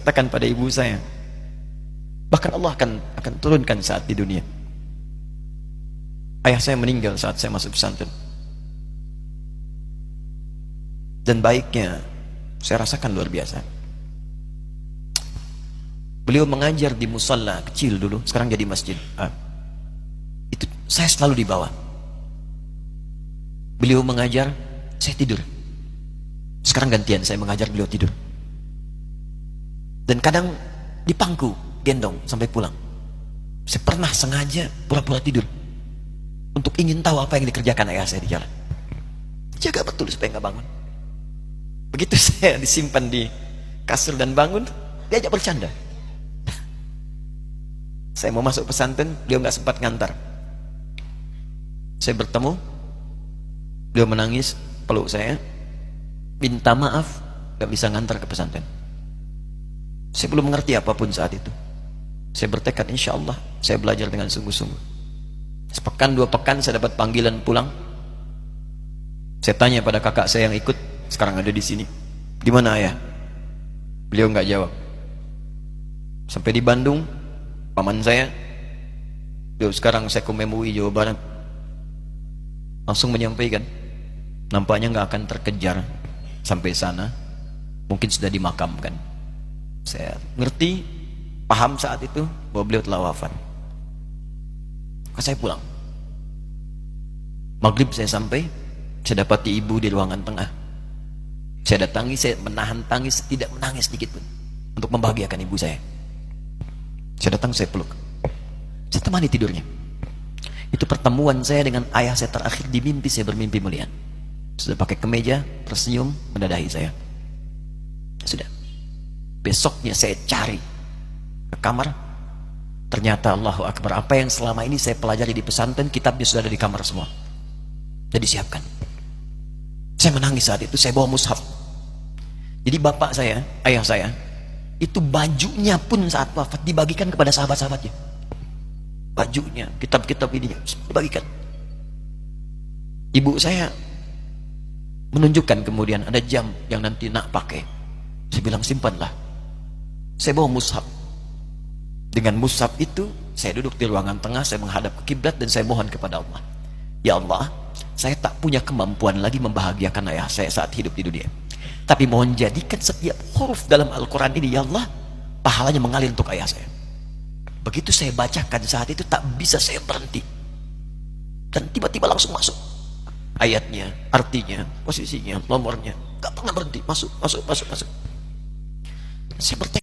katakan pada ibu saya, bahkan Allah akan turunkan saat di dunia. Ayah saya meninggal saat saya masuk pesantren, dan baiknya saya rasakan luar biasa. Beliau mengajar di musalla kecil dulu, sekarang jadi masjid. Itu saya selalu dibawa. Beliau mengajar, saya tidur. Sekarang gantian, saya mengajar, beliau tidur. Dan kadang dipangku, gendong sampai pulang. Saya pernah sengaja pura-pura tidur untuk ingin tahu apa yang dikerjakan ayah saya di jalan. Jaga betul supaya nggak bangun. Begitu saya disimpan di kasur dan bangun, diajak bercanda. Saya mau masuk pesantren, beliau nggak sempat ngantar. Saya bertemu, beliau menangis, peluk saya, minta maaf, nggak bisa ngantar ke pesantren. Saya belum mengerti apapun saat itu. Saya bertekad, insya Allah saya belajar dengan sungguh-sungguh. Sepekan, 2 pekan saya dapat panggilan pulang. Saya tanya pada kakak saya yang ikut, sekarang ada di sini, di mana ayah? Beliau nggak jawab. Sampai di Bandung, paman saya, beliau sekarang Sekom MUI Jawa Barat, langsung menyampaikan, nampaknya nggak akan terkejar sampai sana, mungkin sudah dimakamkan. Saya ngerti, paham saat itu bahwa beliau telah wafat. Maka saya pulang. Maghrib saya sampai, saya dapati ibu di ruangan tengah. Saya datangi, saya menahan tangis, tidak menangis sedikit pun, untuk membahagiakan ibu saya. Saya datang, saya peluk, saya temani tidurnya. Itu pertemuan saya dengan ayah saya terakhir di mimpi. Saya bermimpi melihat sudah pakai kemeja, tersenyum, mendadahi saya. Sudah. Besoknya saya cari ke kamar, ternyata Allahu Akbar, apa yang selama ini saya pelajari di pesantren, kitabnya sudah ada di kamar semua, sudah disiapkan. Saya menangis saat itu. Saya bawa mushaf. Jadi bapak saya, ayah saya, itu bajunya pun saat wafat dibagikan kepada sahabat-sahabatnya. Bajunya, kitab-kitab ini dibagikan. Ibu saya menunjukkan kemudian ada jam yang nanti nak pakai. Saya bilang, simpanlah. Saya bawa mushaf. Dengan mushaf itu saya duduk di ruangan tengah, saya menghadap ke kiblat dan saya mohon kepada Allah, ya Allah, saya tak punya kemampuan lagi membahagiakan ayah saya saat hidup di dunia, tapi mohon jadikan setiap huruf dalam Al-Quran ini, ya Allah, pahalanya mengalir untuk ayah saya. Begitu saya bacakan saat itu, tak bisa saya berhenti, dan tiba-tiba langsung masuk ayatnya, artinya, posisinya, nomornya, gak pernah berhenti, masuk. Saya bertekad